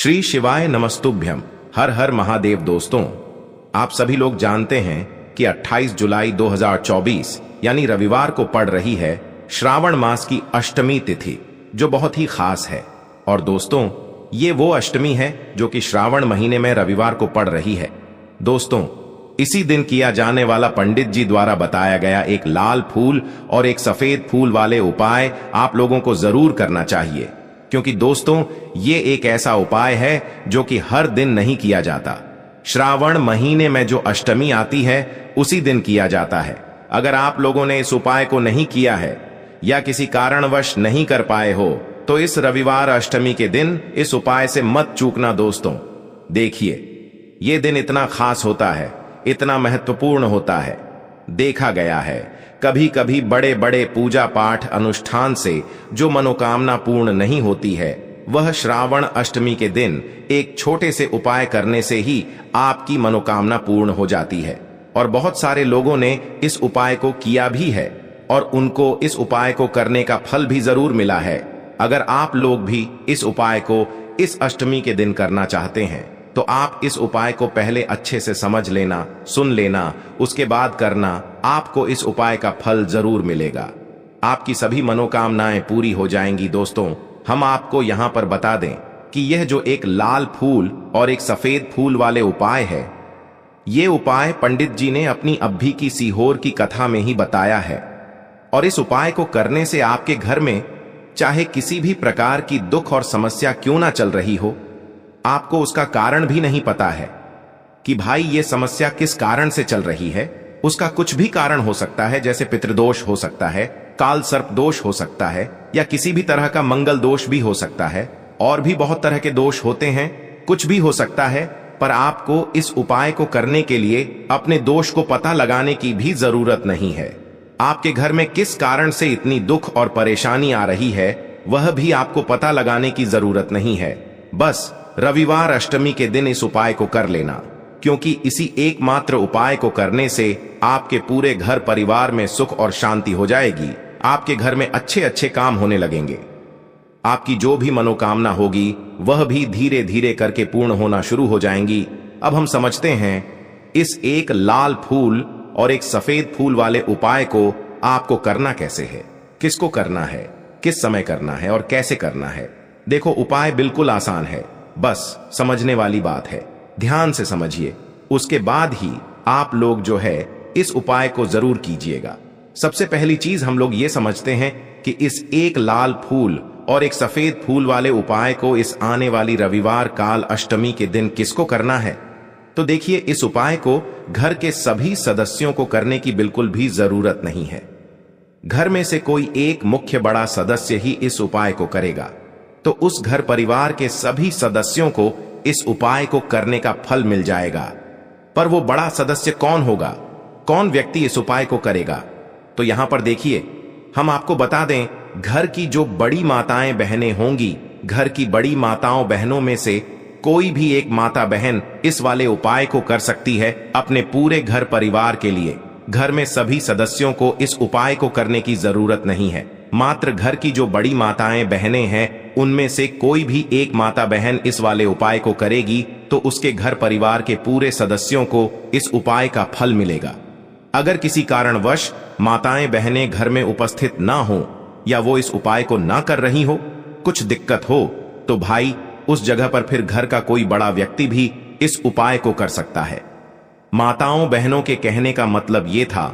श्री शिवाय नमस्तुभ्यम। हर हर महादेव। दोस्तों, आप सभी लोग जानते हैं कि 28 जुलाई 2024 यानी रविवार को पड़ रही है श्रावण मास की अष्टमी तिथि, जो बहुत ही खास है। और दोस्तों, ये वो अष्टमी है जो कि श्रावण महीने में रविवार को पड़ रही है। दोस्तों, इसी दिन किया जाने वाला पंडित जी द्वारा बताया गया एक लाल फूल और एक सफेद फूल वाले उपाय आप लोगों को जरूर करना चाहिए, क्योंकि दोस्तों ये एक ऐसा उपाय है जो कि हर दिन नहीं किया जाता। श्रावण महीने में जो अष्टमी आती है उसी दिन किया जाता है। अगर आप लोगों ने इस उपाय को नहीं किया है या किसी कारणवश नहीं कर पाए हो तो इस रविवार अष्टमी के दिन इस उपाय से मत चूकना। दोस्तों देखिए, ये दिन इतना खास होता है, इतना महत्वपूर्ण होता है। देखा गया है कभी कभी बड़े बड़े पूजा पाठ अनुष्ठान से जो मनोकामना पूर्ण नहीं होती है, वह श्रावण अष्टमी के दिन एक छोटे से उपाय करने से ही आपकी मनोकामना पूर्ण हो जाती है। और बहुत सारे लोगों ने इस उपाय को किया भी है और उनको इस उपाय को करने का फल भी जरूर मिला है। अगर आप लोग भी इस उपाय को इस अष्टमी के दिन करना चाहते हैं तो आप इस उपाय को पहले अच्छे से समझ लेना, सुन लेना, उसके बाद करना। आपको इस उपाय का फल जरूर मिलेगा, आपकी सभी मनोकामनाएं पूरी हो जाएंगी। दोस्तों, हम आपको यहां पर बता दें कि यह जो एक लाल फूल और एक सफेद फूल वाले उपाय है, ये उपाय पंडित जी ने अपनी अभी की सीहोर की कथा में ही बताया है। और इस उपाय को करने से आपके घर में चाहे किसी भी प्रकार की दुख और समस्या क्यों ना चल रही हो, आपको उसका कारण भी नहीं पता है कि भाई ये समस्या किस कारण से चल रही है। उसका कुछ भी कारण हो सकता है, जैसे पितृदोष हो सकता है, काल सर्प दोष हो सकता है, या किसी भी तरह का मंगल दोष भी हो सकता है। और भी बहुत तरह के दोष होते हैं, कुछ भी हो सकता है। पर आपको इस उपाय को करने के लिए अपने दोष को पता लगाने की भी जरूरत नहीं है। आपके घर में किस कारण से इतनी दुख और परेशानी आ रही है, वह भी आपको पता लगाने की जरूरत नहीं है। बस रविवार अष्टमी के दिन इस उपाय को कर लेना, क्योंकि इसी एकमात्र उपाय को करने से आपके पूरे घर परिवार में सुख और शांति हो जाएगी। आपके घर में अच्छे अच्छे काम होने लगेंगे। आपकी जो भी मनोकामना होगी वह भी धीरे धीरे करके पूर्ण होना शुरू हो जाएंगी। अब हम समझते हैं इस एक लाल फूल और एक सफेद फूल वाले उपाय को आपको करना कैसे है, किसको करना है, किस समय करना है और कैसे करना है। देखो, उपाय बिल्कुल आसान है, बस समझने वाली बात है। ध्यान से समझिए, उसके बाद ही आप लोग जो है इस उपाय को जरूर कीजिएगा। सबसे पहली चीज हम लोग ये समझते हैं कि इस एक लाल फूल और एक सफेद फूल वाले उपाय को इस आने वाली रविवार काल अष्टमी के दिन किसको करना है। तो देखिए, इस उपाय को घर के सभी सदस्यों को करने की बिल्कुल भी जरूरत नहीं है। घर में से कोई एक मुख्य बड़ा सदस्य ही इस उपाय को करेगा, तो उस घर परिवार के सभी सदस्यों को इस उपाय को करने का फल मिल जाएगा। पर वो बड़ा सदस्य कौन होगा, कौन व्यक्ति इस उपाय को करेगा? तो यहां पर देखिए, हम आपको बता दें, घर की जो बड़ी माताएं बहनें होंगी, घर की बड़ी माताओं बहनों में से कोई भी एक माता बहन इस वाले उपाय को कर सकती है अपने पूरे घर परिवार के लिए। घर में सभी सदस्यों को इस उपाय को करने की जरूरत नहीं है। मात्र घर की जो बड़ी माताएं बहनें हैं उनमें से कोई भी एक माता बहन इस वाले उपाय को करेगी तो उसके घर परिवार के पूरे सदस्यों को इस उपाय का फल मिलेगा। अगर किसी कारणवश माताएं बहनें घर में उपस्थित ना हो या वो इस उपाय को ना कर रही हो, कुछ दिक्कत हो, तो भाई उस जगह पर फिर घर का कोई बड़ा व्यक्ति भी इस उपाय को कर सकता है। माताओं बहनों के कहने का मतलब ये था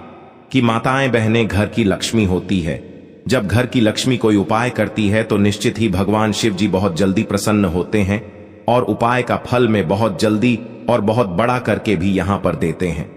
कि माताएं बहनें घर की लक्ष्मी होती है। जब घर की लक्ष्मी कोई उपाय करती है तो निश्चित ही भगवान शिव जी बहुत जल्दी प्रसन्न होते हैं और उपाय का फल में बहुत जल्दी और बहुत बड़ा करके भी यहां पर देते हैं।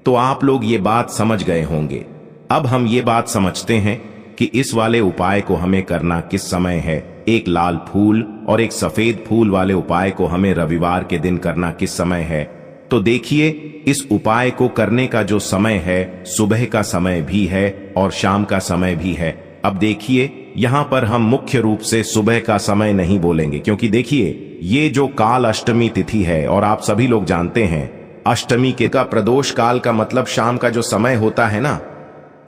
तो आप लोग ये बात समझ गए होंगे। अब हम ये बात समझते हैं कि इस वाले उपाय को हमें करना किस समय है। एक लाल फूल और एक सफेद फूल वाले उपाय को हमें रविवार के दिन करना किस समय है। तो देखिए, इस उपाय को करने का जो समय है, सुबह का समय भी है और शाम का समय भी है। अब देखिए, यहां पर हम मुख्य रूप से सुबह का समय नहीं बोलेंगे, क्योंकि देखिए, ये जो काल अष्टमी तिथि है और आप सभी लोग जानते हैं अष्टमी के का प्रदोष काल का मतलब शाम का जो समय होता है ना,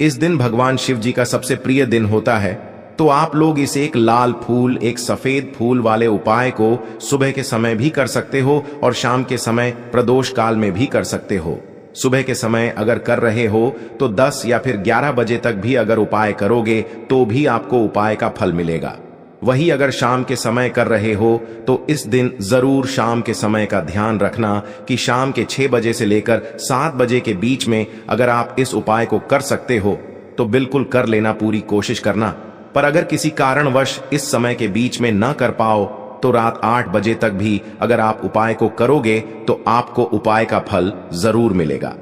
इस दिन भगवान शिव जी का सबसे प्रिय दिन होता है। तो आप लोग इस एक लाल फूल, एक सफेद फूल वाले उपाय को सुबह के समय भी कर सकते हो और शाम के समय प्रदोष काल में भी कर सकते हो। सुबह के समय अगर कर रहे हो तो 10 या फिर 11 बजे तक भी अगर उपाय करोगे तो भी आपको उपाय का फल मिलेगा। वही अगर शाम के समय कर रहे हो तो इस दिन जरूर शाम के समय का ध्यान रखना कि शाम के 6 बजे से लेकर 7 बजे के बीच में अगर आप इस उपाय को कर सकते हो तो बिल्कुल कर लेना, पूरी कोशिश करना। पर अगर किसी कारणवश इस समय के बीच में न कर पाओ तो रात 8 बजे तक भी अगर आप उपाय को करोगे तो आपको उपाय का फल जरूर मिलेगा।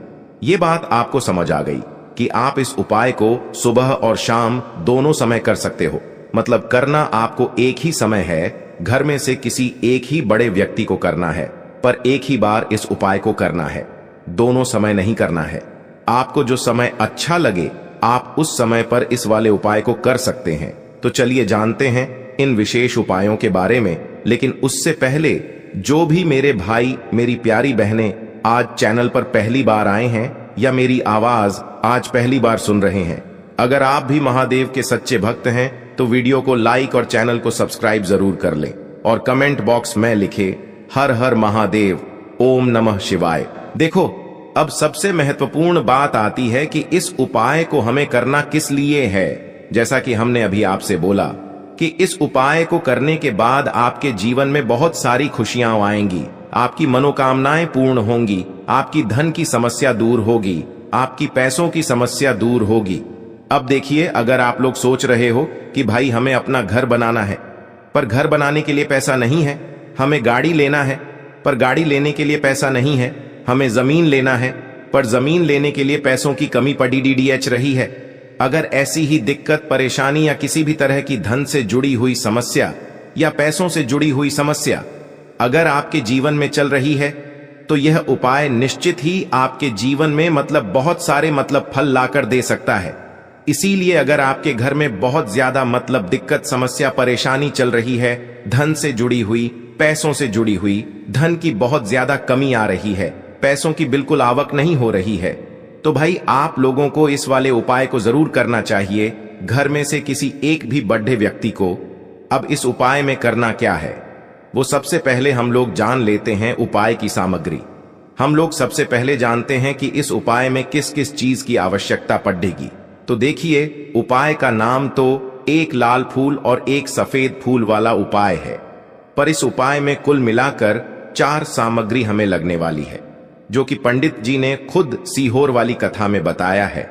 ये बात आपको समझ आ गई कि आप इस उपाय को सुबह और शाम दोनों समय कर सकते हो। मतलब करना आपको एक ही समय है, घर में से किसी एक ही बड़े व्यक्ति को करना है, पर एक ही बार इस उपाय को करना है, दोनों समय नहीं करना है। आपको जो समय अच्छा लगे आप उस समय पर इस वाले उपाय को कर सकते हैं। तो चलिए जानते हैं इन विशेष उपायों के बारे में। लेकिन उससे पहले जो भी मेरे भाई, मेरी प्यारी बहनें आज चैनल पर पहली बार आए हैं या मेरी आवाज आज पहली बार सुन रहे हैं, अगर आप भी महादेव के सच्चे भक्त हैं तो वीडियो को लाइक और चैनल को सब्सक्राइब जरूर कर लें और कमेंट बॉक्स में लिखे हर हर महादेव, ओम नमः शिवाय। देखो, अब सबसे महत्वपूर्ण बात आती है कि इस उपाय को हमें करना किस लिए है। जैसा कि हमने अभी आपसे बोला कि इस उपाय को करने के बाद आपके जीवन में बहुत सारी खुशियां आएंगी, आपकी मनोकामनाएं पूर्ण होंगी, आपकी धन की समस्या दूर होगी, आपकी पैसों की समस्या दूर होगी। अब देखिए, अगर आप लोग सोच रहे हो कि भाई हमें अपना घर बनाना है पर घर बनाने के लिए पैसा नहीं है, हमें गाड़ी लेना है पर गाड़ी लेने के लिए पैसा नहीं है, हमें जमीन लेना है पर जमीन लेने के लिए पैसों की कमी पड़ी डीडीएच रही है। अगर ऐसी ही दिक्कत, परेशानी या किसी भी तरह की धन से जुड़ी हुई समस्या या पैसों से जुड़ी हुई समस्या अगर आपके जीवन में चल रही है तो यह उपाय निश्चित ही आपके जीवन में बहुत सारे फल लाकर दे सकता है। इसीलिए अगर आपके घर में बहुत ज्यादा दिक्कत, समस्या, परेशानी चल रही है, धन से जुड़ी हुई, पैसों से जुड़ी हुई, धन की बहुत ज्यादा कमी आ रही है, पैसों की बिल्कुल आवक नहीं हो रही है, तो भाई आप लोगों को इस वाले उपाय को जरूर करना चाहिए, घर में से किसी एक भी बड़े व्यक्ति को। अब इस उपाय में करना क्या है, वो सबसे पहले हम लोग जान लेते हैं उपाय की सामग्री। हम लोग सबसे पहले जानते हैं कि इस उपाय में किस किस चीज की आवश्यकता पड़ेगी। तो देखिए, उपाय का नाम तो एक लाल फूल और एक सफेद फूल वाला उपाय है, पर इस उपाय में कुल मिलाकर 4 सामग्री हमें लगने वाली है, जो कि पंडित जी ने खुद सीहोर वाली कथा में बताया है।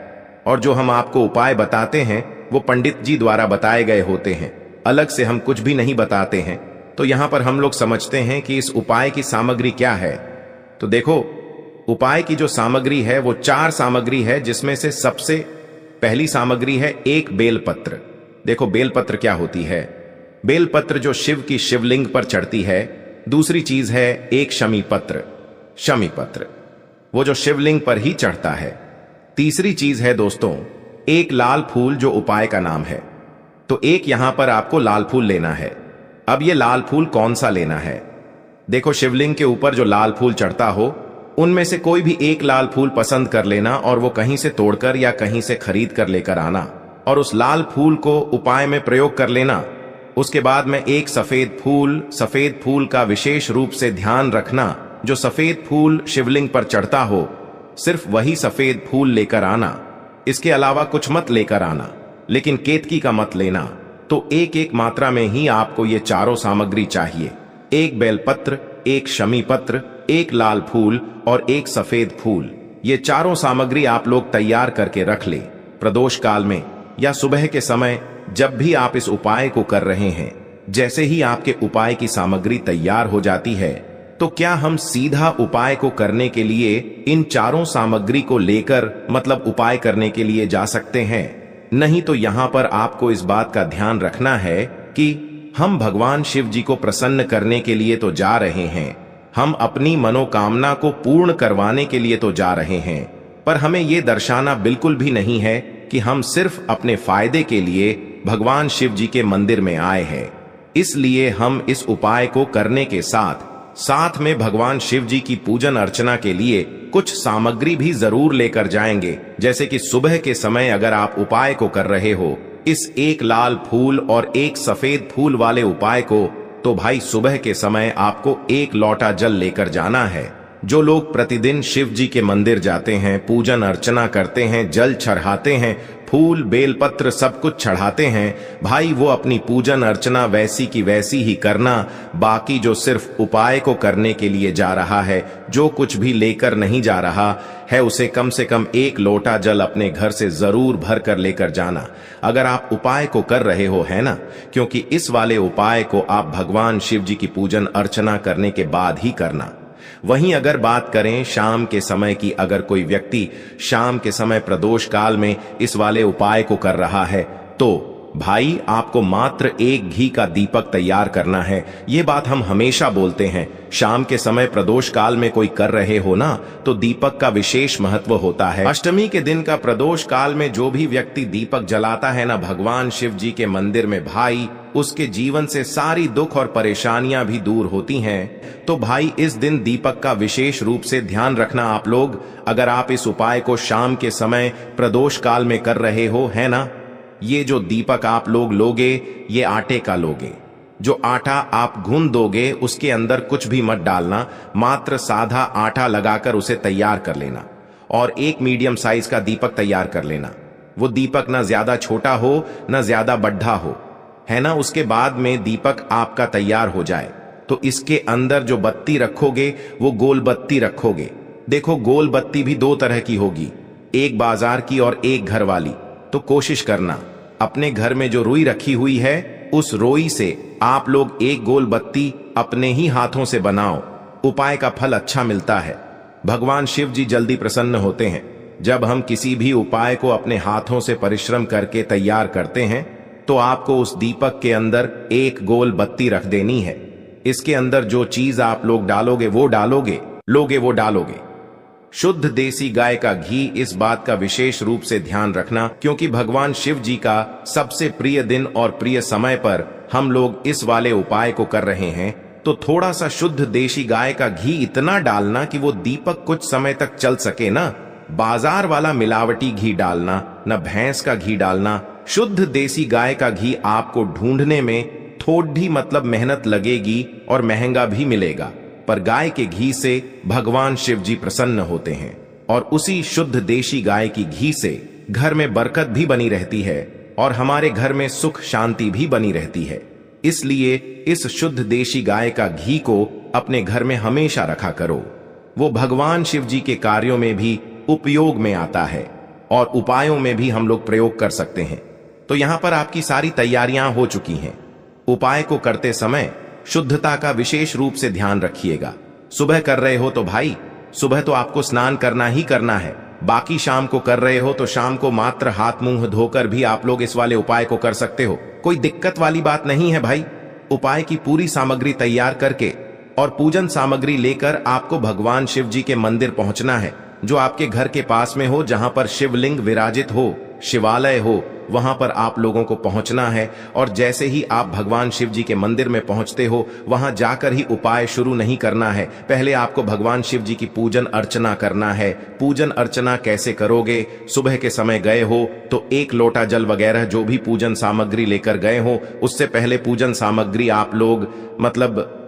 और जो हम आपको उपाय बताते हैं वो पंडित जी द्वारा बताए गए होते हैं, अलग से हम कुछ भी नहीं बताते हैं। तो यहां पर हम लोग समझते हैं कि इस उपाय की सामग्री क्या है। तो देखो, उपाय की जो सामग्री है वो 4 सामग्री है, जिसमें से सबसे पहली सामग्री है एक बेलपत्र। देखो, बेलपत्र क्या होती है? बेलपत्र जो शिव की शिवलिंग पर चढ़ती है। दूसरी चीज है एक शमी पत्र, शमी पत्र, वो जो शिवलिंग पर ही चढ़ता है। तीसरी चीज है दोस्तों एक लाल फूल, जो उपाय का नाम है। तो एक यहां पर आपको लाल फूल लेना है। अब ये लाल फूल कौन सा लेना है? देखो, शिवलिंग के ऊपर जो लाल फूल चढ़ता हो उनमें से कोई भी एक लाल फूल पसंद कर लेना और वो कहीं से तोड़कर या कहीं से खरीद कर लेकर आना और उस लाल फूल को उपाय में प्रयोग कर लेना। उसके बाद में एक सफेद फूल का विशेष रूप से ध्यान रखना। जो सफेद फूल शिवलिंग पर चढ़ता हो सिर्फ वही सफेद फूल लेकर आना, इसके अलावा कुछ मत लेकर आना, लेकिन केतकी का मत लेना। तो एक एक मात्रा में ही आपको ये चारों सामग्री चाहिए, एक बेलपत्र, एक शमी पत्र, एक लाल फूल और एक सफेद फूल। ये चारों सामग्री आप लोग तैयार करके रख ले। प्रदोष काल में या सुबह के समय जब भी आप इस उपाय को कर रहे हैं, जैसे ही आपके उपाय की सामग्री तैयार हो जाती है तो क्या हम सीधा उपाय को करने के लिए इन चारों सामग्री को लेकर उपाय करने के लिए जा सकते हैं? नहीं, तो यहां पर आपको इस बात का ध्यान रखना है कि हम भगवान शिव जी को प्रसन्न करने के लिए तो जा रहे हैं, हम अपनी मनोकामना को पूर्ण करवाने के लिए तो जा रहे हैं, पर हमें यह दर्शाना बिल्कुल भी नहीं है कि हम सिर्फ अपने फायदे के लिए भगवान शिव जी के मंदिर में आए हैं। इसलिए हम इस उपाय को करने के साथ में भगवान शिव जी की पूजन अर्चना के लिए कुछ सामग्री भी जरूर लेकर जाएंगे। जैसे कि सुबह के समय अगर आप उपाय को कर रहे हो इस एक लाल फूल और एक सफेद फूल वाले उपाय को, तो भाई सुबह के समय आपको एक लोटा जल लेकर जाना है। जो लोग प्रतिदिन शिव जी के मंदिर जाते हैं, पूजन अर्चना करते हैं, जल चढ़ाते हैं, फूल बेलपत्र सब कुछ चढ़ाते हैं, भाई वो अपनी पूजन अर्चना वैसी की वैसी ही करना। बाकी जो सिर्फ उपाय को करने के लिए जा रहा है, जो कुछ भी लेकर नहीं जा रहा है, उसे कम से कम एक लोटा जल अपने घर से जरूर भर कर लेकर जाना। अगर आप उपाय को कर रहे हो, है ना, क्योंकि इस वाले उपाय को आप भगवान शिव जी की पूजन अर्चना करने के बाद ही करना। वहीं अगर बात करें शाम के समय की, अगर कोई व्यक्ति शाम के समय प्रदोष काल में इस वाले उपाय को कर रहा है, तो भाई आपको मात्र एक घी का दीपक तैयार करना है। ये बात हम हमेशा बोलते हैं, शाम के समय प्रदोष काल में कोई कर रहे हो ना, तो दीपक का विशेष महत्व होता है। अष्टमी के दिन का प्रदोष काल में जो भी व्यक्ति दीपक जलाता है ना भगवान शिव जी के मंदिर में, भाई उसके जीवन से सारी दुख और परेशानियां भी दूर होती हैं। तो भाई इस दिन दीपक का विशेष रूप से ध्यान रखना आप लोग। अगर आप इस उपाय को शाम के समय प्रदोष काल में कर रहे हो, है ना, ये जो दीपक आप लोग लोगे, ये आटे का लोगे। जो आटा आप गूंद दोगे उसके अंदर कुछ भी मत डालना, मात्र साधा आटा लगाकर उसे तैयार कर लेना और एक मीडियम साइज का दीपक तैयार कर लेना। वो दीपक ना ज्यादा छोटा हो ना ज्यादा बड्ढा हो, है ना। उसके बाद में दीपक आपका तैयार हो जाए तो इसके अंदर जो बत्ती रखोगे वो गोल बत्ती रखोगे। देखो गोल बत्ती भी दो तरह की होगी, एक बाजार की और एक घर वाली। तो कोशिश करना अपने घर में जो रुई रखी हुई है, उस रोई से आप लोग एक गोल बत्ती अपने ही हाथों से बनाओ। उपाय का फल अच्छा मिलता है, भगवान शिव जी जल्दी प्रसन्न होते हैं। जब हम किसी भी उपाय को अपने हाथों से परिश्रम करके तैयार करते हैं, तो आपको उस दीपक के अंदर एक गोल बत्ती रख देनी है। इसके अंदर जो चीज आप लोग डालोगे वो डालोगे। शुद्ध देसी गाय का घी, इस बात का विशेष रूप से ध्यान रखना, क्योंकि भगवान शिव जी का सबसे प्रिय दिन और प्रिय समय पर हम लोग इस वाले उपाय को कर रहे हैं। तो थोड़ा सा शुद्ध देसी गाय का घी इतना डालना कि वो दीपक कुछ समय तक चल सके ना। बाजार वाला मिलावटी घी डालना, न भैंस का घी डालना। शुद्ध देसी गाय का घी आपको ढूंढने में थोड़ी मतलब मेहनत लगेगी और महंगा भी मिलेगा, पर गाय के घी से भगवान शिव जी प्रसन्न होते हैं और उसी शुद्ध देशी गाय की घी से घर में बरकत भी बनी रहती है और हमारे घर में सुख शांति भी बनी रहती है। इसलिए इस शुद्ध देशी गाय का घी को अपने घर में हमेशा रखा करो। वो भगवान शिव जी के कार्यों में भी उपयोग में आता है और उपायों में भी हम लोग प्रयोग कर सकते हैं। तो यहां पर आपकी सारी तैयारियां हो चुकी हैं। उपाय को करते समय शुद्धता का विशेष रूप से ध्यान रखिएगा। सुबह कर रहे हो तो भाई सुबह तो आपको स्नान करना ही करना है। बाकी शाम को कर रहे हो तो शाम को मात्र हाथ मुंह धोकर भी आप लोग इस वाले उपाय को कर सकते हो। कोई दिक्कत वाली बात नहीं है भाई। उपाय की पूरी सामग्री तैयार करके और पूजन सामग्री लेकर आपको भगवान शिव जी के मंदिर पहुंचना है, जो आपके घर के पास में हो, जहां पर शिवलिंग विराजित हो, शिवालय हो, वहां पर आप लोगों को पहुंचना है। और जैसे ही आप भगवान शिव जी के मंदिर में पहुंचते हो, वहां जाकर ही उपाय शुरू नहीं करना है। पहले आपको भगवान शिव जी की पूजन अर्चना करना है। पूजन अर्चना कैसे करोगे? सुबह के समय गए हो तो एक लोटा जल वगैरह जो भी पूजन सामग्री लेकर गए हो, उससे पहले पूजन सामग्री आप लोग मतलब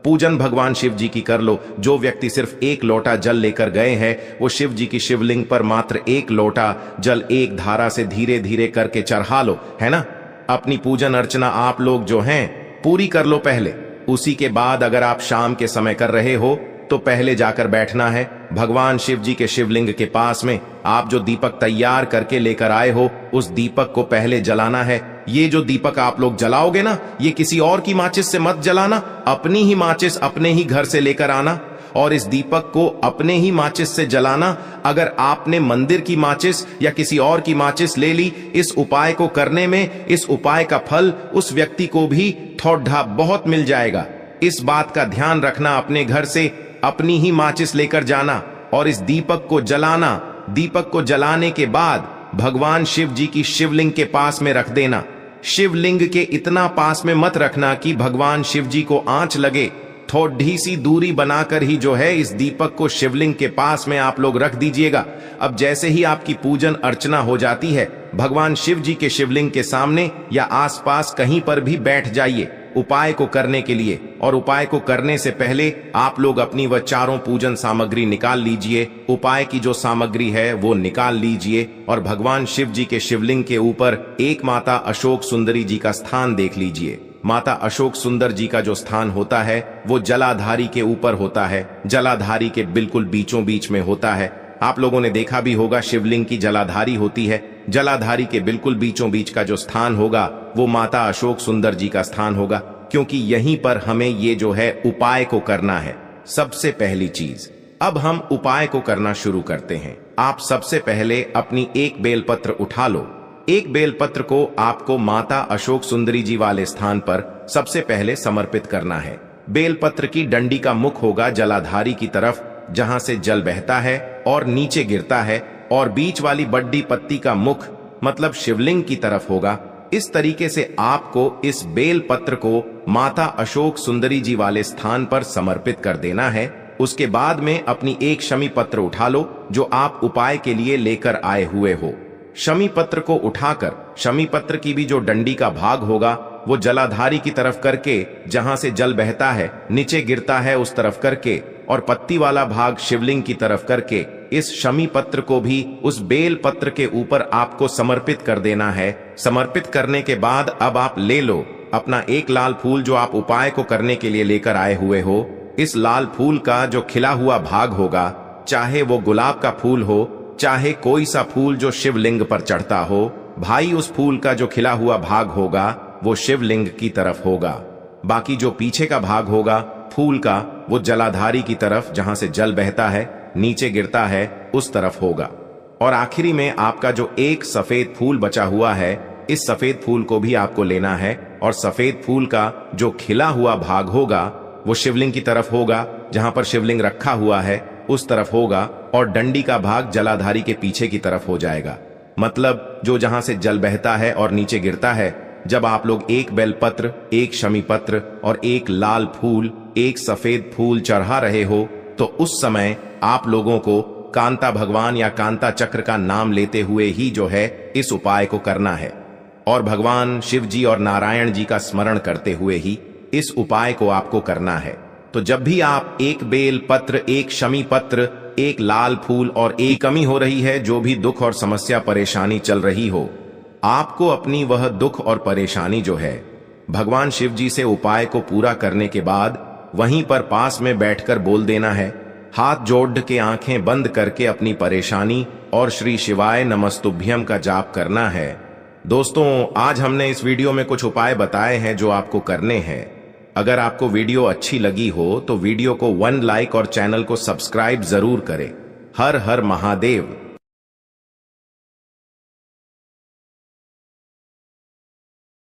पूजन भगवान शिव जी की कर लो। जो व्यक्ति सिर्फ एक लोटा जल लेकर गए हैं, वो शिव जी की शिवलिंग पर मात्र एक लोटा जल एक धारा से धीरे धीरे करके चढ़ा लो, है ना। अपनी पूजन अर्चना आप लोग जो हैं पूरी कर लो पहले। उसी के बाद अगर आप शाम के समय कर रहे हो तो पहले जाकर बैठना है भगवान शिव जी के शिवलिंग के पास में। आप जो दीपक तैयार करके लेकर आए हो, उस दीपक को पहले जलाना है। ये जो दीपक आप लोग जलाओगे ना, ये किसी और की माचिस से मत जलाना, अपनी ही माचिस अपने ही घर से लेकर आना और इस दीपक को अपने ही माचिस से जलाना। अगर आपने मंदिर की माचिस या किसी और की माचिस ले ली इस उपाय को करने में, इस उपाय का फल उस व्यक्ति को भी थोड़ा बहुत मिल जाएगा। इस बात का ध्यान रखना, अपने घर से अपनी ही माचिस लेकर जाना और इस दीपक को जलाना। दीपक को जलाने के बाद भगवान शिव जी की शिवलिंग के पास में रख देना। शिवलिंग के इतना पास में मत रखना कि भगवान शिव जी को आंच लगे। थोड़ी सी दूरी बनाकर ही जो है इस दीपक को शिवलिंग के पास में आप लोग रख दीजिएगा। अब जैसे ही आपकी पूजन अर्चना हो जाती है, भगवान शिव जी के शिवलिंग के सामने या आसपास कहीं पर भी बैठ जाइए उपाय को करने के लिए। और उपाय को करने से पहले आप लोग अपनी वह चारों पूजन सामग्री निकाल लीजिए। उपाय की जो सामग्री है वो निकाल लीजिए और भगवान शिव जी के शिवलिंग के ऊपर एक माता अशोक सुंदरी जी का स्थान देख लीजिए। माता अशोक सुंदर जी का जो स्थान होता है वो जलाधारी के ऊपर होता है, जलाधारी के बिल्कुल बीचों बीच में होता है। आप लोगों ने देखा भी होगा शिवलिंग की जलाधारी होती है, जलाधारी के बिल्कुल बीचों बीच का जो स्थान होगा वो माता अशोक सुंदर जी का स्थान होगा, क्योंकि यहीं पर हमें ये जो है उपाय को करना है। सबसे पहली चीज, अब हम उपाय को करना शुरू करते हैं। आप सबसे पहले अपनी एक बेलपत्र उठा लो। एक बेलपत्र को आपको माता अशोक सुंदरी जी वाले स्थान पर सबसे पहले समर्पित करना है। बेलपत्र की डंडी का मुख होगा जलाधारी की तरफ जहां से जल बहता है और नीचे गिरता है, और बीच वाली बड्डी पत्ती का मुख मतलब शिवलिंग की तरफ होगा। इस तरीके से आपको इस बेल पत्र को माता अशोक सुंदरी जी वाले स्थान पर समर्पित कर देना है। उसके बाद में अपनी एक शमी पत्र उठा लो जो आप उपाय के लिए लेकर आए हुए हो। शमी पत्र को उठाकर शमी पत्र की भी जो डंडी का भाग होगा वो जलाधारी की तरफ करके जहां से जल बहता है नीचे गिरता है उस तरफ करके, और पत्ती वाला भाग शिवलिंग की तरफ करके इस शमी पत्र को भी उस बेल पत्र के ऊपर आपको समर्पित कर देना है। समर्पित करने के बाद अब आप ले लो अपना एक लाल फूल जो आप उपाय को करने के लिए लेकर आए हुए हो। इस लाल फूल का जो खिला हुआ भाग होगा, चाहे वो गुलाब का फूल हो, चाहे कोई सा फूल जो शिवलिंग पर चढ़ता हो, भाई उस फूल का जो खिला हुआ भाग होगा वो शिवलिंग की तरफ होगा। बाकी जो पीछे का भाग होगा फूल का वो जलाधारी की तरफ जहां से जल बहता है नीचे गिरता है उस तरफ होगा। और आखिरी में आपका जो एक सफेद फूल बचा हुआ है, इस सफेद फूल को भी आपको लेना है और सफेद फूल का जो खिला हुआ भाग होगा वो शिवलिंग की तरफ होगा, जहां पर शिवलिंग रखा हुआ है उस तरफ होगा, और डंडी का भाग जलाधारी के पीछे की तरफ हो जाएगा। मतलब जो जहां से जल बहता है और नीचे गिरता है। जब आप लोग एक बेलपत्र, एक शमी पत्र और एक लाल फूल, एक सफेद फूल चढ़ा रहे हो तो उस समय आप लोगों को कांता भगवान या कांता चक्र का नाम लेते हुए ही जो है इस उपाय को करना है, और भगवान शिव जी और नारायण जी का स्मरण करते हुए ही इस उपाय को आपको करना है। तो जब भी आप एक बेल पत्र, एक शमी पत्र, एक लाल फूल और एक कमी हो रही है, जो भी दुख और समस्या परेशानी चल रही हो, आपको अपनी वह दुख और परेशानी जो है भगवान शिव जी से उपाय को पूरा करने के बाद वहीं पर पास में बैठकर बोल देना है। हाथ जोड़ के आंखें बंद करके अपनी परेशानी और श्री शिवाय नमस्तुभ्यम का जाप करना है। दोस्तों, आज हमने इस वीडियो में कुछ उपाय बताए हैं जो आपको करने हैं। अगर आपको वीडियो अच्छी लगी हो तो वीडियो को 1 लाइक और चैनल को सब्सक्राइब जरूर करें। हर हर महादेव।